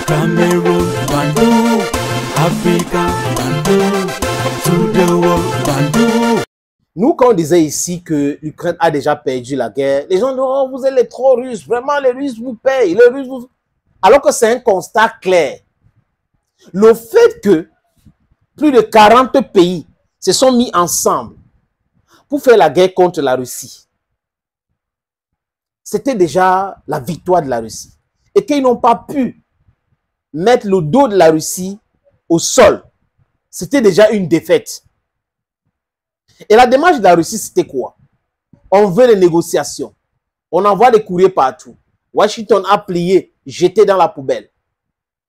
Cameroon, Bandung, Africa, Bandung, to the world, Bandung. Nous, quand on disait ici que l'Ukraine a déjà perdu la guerre, les gens disent, oh, vous êtes les trop Russes, vraiment, les Russes vous payent, les Russes vous... Alors que c'est un constat clair. Le fait que plus de 40 pays se sont mis ensemble pour faire la guerre contre la Russie, c'était déjà la victoire de la Russie. Et qu'ils n'ont pas pu mettre le dos de la Russie au sol, c'était déjà une défaite. Et la démarche de la Russie, c'était quoi? On veut les négociations. On envoie des courriers partout. Washington a plié, jeté dans la poubelle.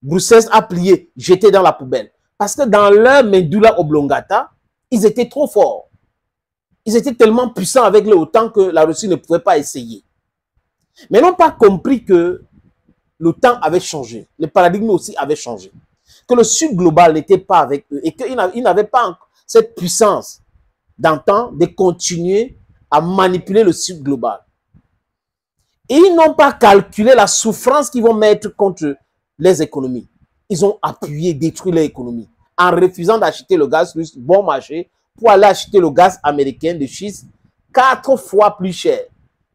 Bruxelles a plié, jeté dans la poubelle. Parce que dans leur medulla oblongata, ils étaient trop forts. Ils étaient tellement puissants avec l'OTAN que la Russie ne pouvait pas essayer. Mais ils n'ont pas compris que le temps avait changé. Le paradigme aussi avait changé. Que le Sud global n'était pas avec eux et qu'ils n'avaient pas cette puissance d'antan de continuer à manipuler le Sud global. Et ils n'ont pas calculé la souffrance qu'ils vont mettre contre les économies. Ils ont appuyé, détruit leur économie en refusant d'acheter le gaz russe bon marché pour aller acheter le gaz américain de schiste 4 fois plus cher,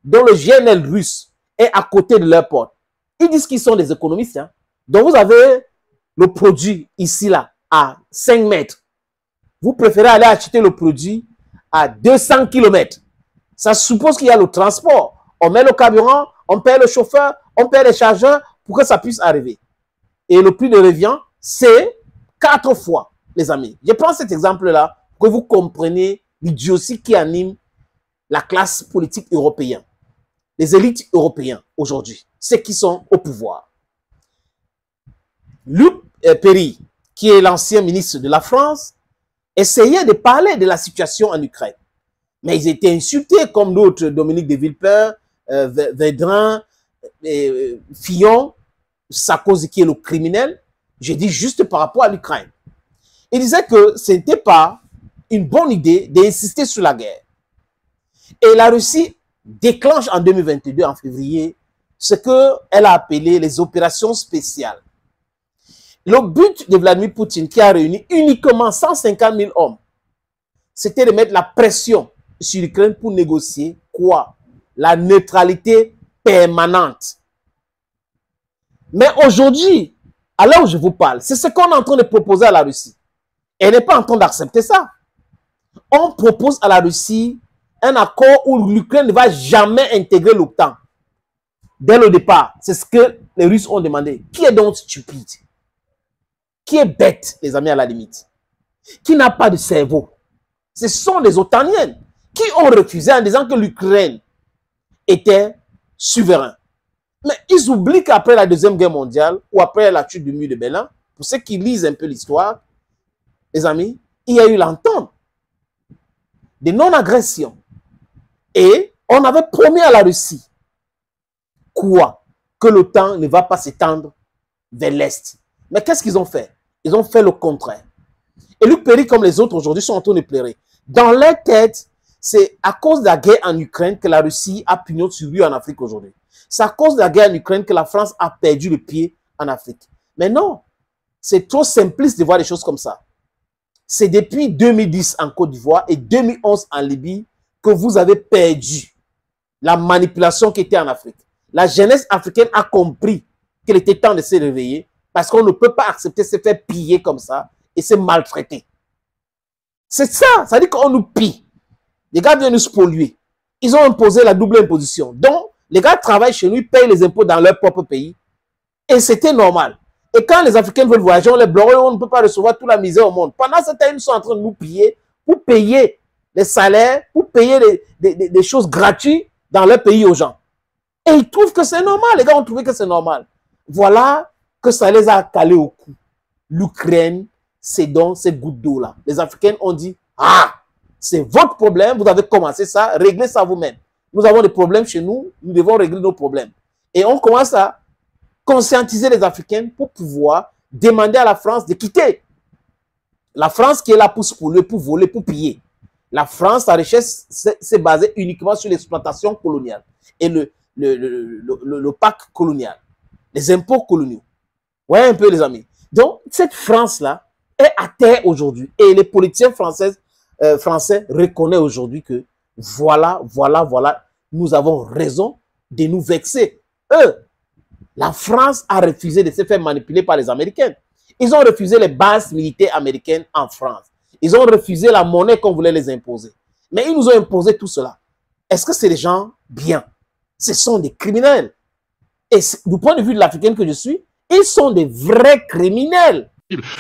dont le GNL russe est à côté de leur porte. Ils disent qu'ils sont des économistes. Hein. Donc vous avez le produit ici, là, à 5 mètres. Vous préférez aller acheter le produit à 200 km. Ça suppose qu'il y a le transport. On met le carburant, on paie le chauffeur, on paie les chargeurs pour que ça puisse arriver. Et le prix de revient, c'est 4 fois, les amis. Je prends cet exemple-là pour que vous compreniez l'idiotie qui anime la classe politique européenne, les élites européennes aujourd'hui, ceux qui sont au pouvoir. Luc Perry, qui est l'ancien ministre de la France, essayait de parler de la situation en Ukraine. Mais ils étaient insultés comme d'autres, Dominique de Villepin, Védrin, Fillon, Sarkozy qui est le criminel. Je dis juste par rapport à l'Ukraine. Il disait que ce n'était pas une bonne idée d'insister sur la guerre. Et la Russie déclenche en 2022, en février, ce qu'elle a appelé les opérations spéciales. Le but de Vladimir Poutine, qui a réuni uniquement 150 000 hommes, c'était de mettre la pression sur l'Ukraine pour négocier quoi? La neutralité permanente. Mais aujourd'hui, à l'heure où je vous parle, c'est ce qu'on est en train de proposer à la Russie. Elle n'est pas en train d'accepter ça. On propose à la Russie un accord où l'Ukraine ne va jamais intégrer l'OTAN. Dès le départ, c'est ce que les Russes ont demandé. Qui est donc stupide? Qui est bête, les amis, à la limite? Qui n'a pas de cerveau? Ce sont les OTANiennes qui ont refusé en disant que l'Ukraine était souverain. Mais ils oublient qu'après la Deuxième Guerre mondiale, ou après la chute du mur de Berlin, pour ceux qui lisent un peu l'histoire, les amis, il y a eu l'entente de non-agression. Et on avait promis à la Russie quoi? Que l'OTAN ne va pas s'étendre vers l'Est. Mais qu'est-ce qu'ils ont fait? Ils ont fait le contraire. Et Luc Perry, comme les autres aujourd'hui, sont en train de pleurer. Dans leur tête, c'est à cause de la guerre en Ukraine que la Russie a pignon sur rue en Afrique aujourd'hui. C'est à cause de la guerre en Ukraine que la France a perdu le pied en Afrique. Mais non, c'est trop simpliste de voir des choses comme ça. C'est depuis 2010 en Côte d'Ivoire et 2011 en Libye que vous avez perdu la manipulation qui était en Afrique. La jeunesse africaine a compris qu'il était temps de se réveiller parce qu'on ne peut pas accepter de se faire piller comme ça et se maltraiter. C'est ça, ça veut dire qu'on nous pille. Les gars viennent nous polluer. Ils ont imposé la double imposition. Donc, les gars travaillent chez nous, ils payent les impôts dans leur propre pays. Et c'était normal. Et quand les Africains veulent voyager, on les bloque, on ne peut pas recevoir toute la misère au monde. Pendant ce temps, ils sont en train de nous piller pour payer les salaires, pour payer des choses gratuites dans leur pays aux gens. Et ils trouvent que c'est normal. Les gars ont trouvé que c'est normal. Voilà que ça les a calés au cou. L'Ukraine, c'est donc ces gouttes d'eau-là. Les Africains ont dit, ah, c'est votre problème, vous avez commencé ça, réglez ça vous-même. Nous avons des problèmes chez nous, nous devons régler nos problèmes. Et on commence à conscientiser les Africains pour pouvoir demander à la France de quitter. La France qui est là pour se polluer, pour voler, pour piller. La France, sa richesse, s'est basée uniquement sur l'exploitation coloniale et le pacte colonial, les impôts coloniaux. Ouais, un peu, les amis. Donc, cette France-là est à terre aujourd'hui. Et les politiciens français reconnaissent aujourd'hui que voilà, nous avons raison de nous vexer. Eux, la France a refusé de se faire manipuler par les Américains. Ils ont refusé les bases militaires américaines en France. Ils ont refusé la monnaie qu'on voulait les imposer. Mais ils nous ont imposé tout cela. Est-ce que c'est des gens bien? Ce sont des criminels. Et du point de vue de l'Africaine que je suis, ils sont des vrais criminels.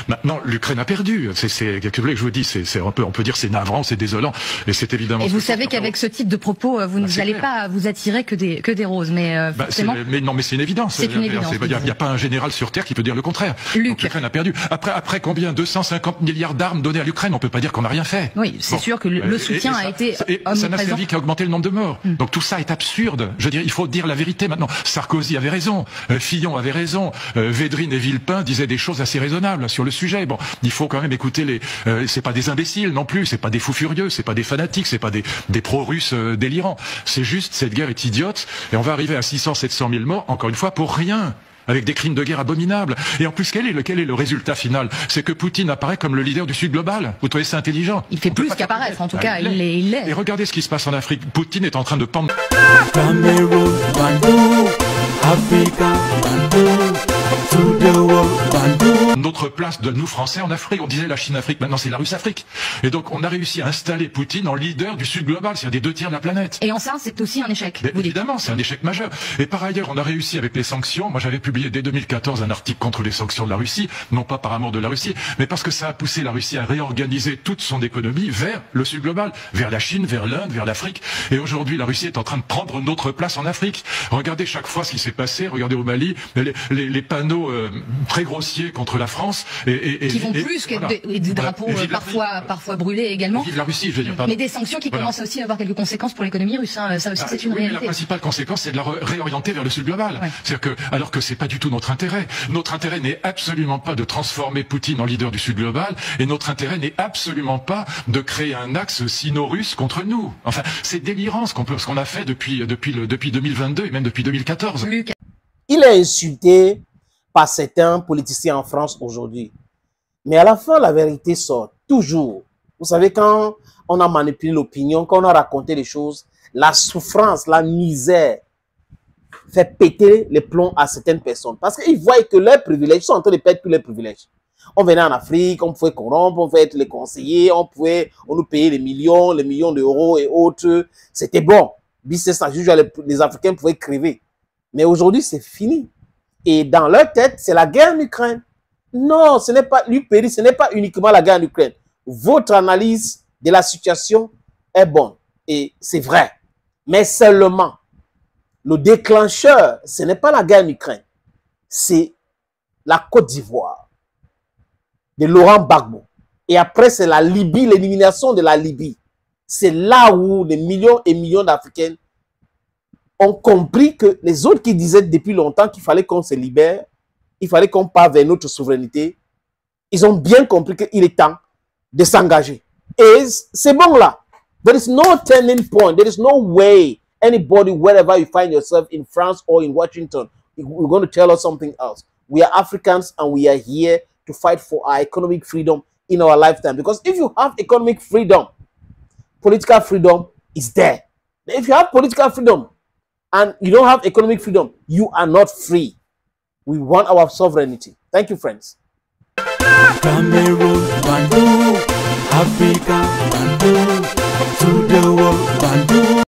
Maintenant, l'Ukraine a perdu. C'est ce que je vous dis, on peut dire c'est navrant, c'est désolant, et c'est évidemment. Et vous savez qu'avec ce type de propos, vous n'allez pas vous attirer que des roses, mais forcément. Mais non, mais c'est une évidence. C'est une évidence. Il n'y a pas un général sur terre qui peut dire le contraire. L'Ukraine a perdu. Après combien 250 milliards d'armes données à l'Ukraine, on peut pas dire qu'on n'a rien fait. Oui, c'est sûr que le soutien a été omniprésent. Ça n'a servi qu'à augmenter le nombre de morts. Donc tout ça est absurde. Je veux dire, il faut dire la vérité maintenant. Sarkozy avait raison, Fillon avait raison, Védrine et Villepin disaient des choses assez raisonnables sur le sujet. Bon, il faut quand même écouter c'est pas des imbéciles non plus, c'est pas des fous furieux, c'est pas des fanatiques, c'est pas des pro-russes délirants. C'est juste, cette guerre est idiote, et on va arriver à 600-700 000 morts, encore une fois, pour rien. Avec des crimes de guerre abominables. Et en plus, quel est le résultat final? C'est que Poutine apparaît comme le leader du Sud global. Vous trouvez ça intelligent? Il fait plus qu'apparaître, en tout cas, il l'est. Et regardez ce qui se passe en Afrique. Poutine est en train de pendre... Cameroon, Bandou, Africa, Bandou, to the world, Bandou. Notre place de nous Français en Afrique. On disait la Chine-Afrique, maintenant c'est la Russe-Afrique. Et donc on a réussi à installer Poutine en leader du Sud global, c'est-à-dire des 2 tiers de la planète. Et en ça, c'est aussi un échec. Mais évidemment, c'est un échec majeur. Et par ailleurs, on a réussi avec les sanctions. Moi, j'avais publié dès 2014 un article contre les sanctions de la Russie, non pas par amour de la Russie, mais parce que ça a poussé la Russie à réorganiser toute son économie vers le Sud global, vers la Chine, vers l'Inde, vers l'Afrique. Et aujourd'hui, la Russie est en train de prendre notre place en Afrique. Regardez chaque fois ce qui s'est passé. Regardez au Mali, les panneaux très grossiers contre la France qui vont plus que voilà. Des drapeaux parfois brûlés également. Vive la Russie, je veux dire. Mais des sanctions qui commencent aussi à avoir quelques conséquences pour l'économie russe. Hein. Ça aussi, c'est une réalité. La principale conséquence, c'est de la réorienter vers le Sud global. Ouais. C'est-à-dire que, alors que c'est pas du tout notre intérêt. Notre intérêt n'est absolument pas de transformer Poutine en leader du Sud global, et notre intérêt n'est absolument pas de créer un axe sino-russe contre nous. Enfin, c'est délirant ce qu'on a fait depuis 2022 et même depuis 2014. Il est insulté par certains politiciens en France aujourd'hui. Mais à la fin, la vérité sort toujours. Vous savez, quand on a manipulé l'opinion, quand on a raconté les choses, la souffrance, la misère fait péter les plombs à certaines personnes. Parce qu'ils voient que leurs privilèges sont en train de perdre tous les privilèges. On venait en Afrique, on pouvait corrompre, on pouvait être les conseillers, on nous payait les millions d'euros et autres. C'était bon. Business as usual, les Africains pouvaient crever. Mais aujourd'hui, c'est fini. Et dans leur tête, c'est la guerre en Ukraine. Non, ce n'est pas l'UPR, ce n'est pas uniquement la guerre en Ukraine. Votre analyse de la situation est bonne. Et c'est vrai. Mais seulement, le déclencheur, ce n'est pas la guerre en Ukraine. C'est la Côte d'Ivoire de Laurent Gbagbo. Et après, c'est la Libye, l'élimination de la Libye. C'est là où des millions et millions d'Africains ont compris que les autres qui disaient depuis longtemps qu'il fallait qu'on se libère, il fallait qu'on parte vers notre souveraineté, ils ont bien compris qu'il est temps de s'engager. Et c'est bon là. There is no turning point. There is no way anybody, wherever you find yourself in France or in Washington, you're going to tell us something else. We are Africans and we are here to fight for our economic freedom in our lifetime. Because if you have economic freedom, political freedom is there. If you have political freedom and you don't have economic freedom, you are not free. We want our sovereignty. Thank you, friends. Cameroon, Bandou, Africa, Bandou.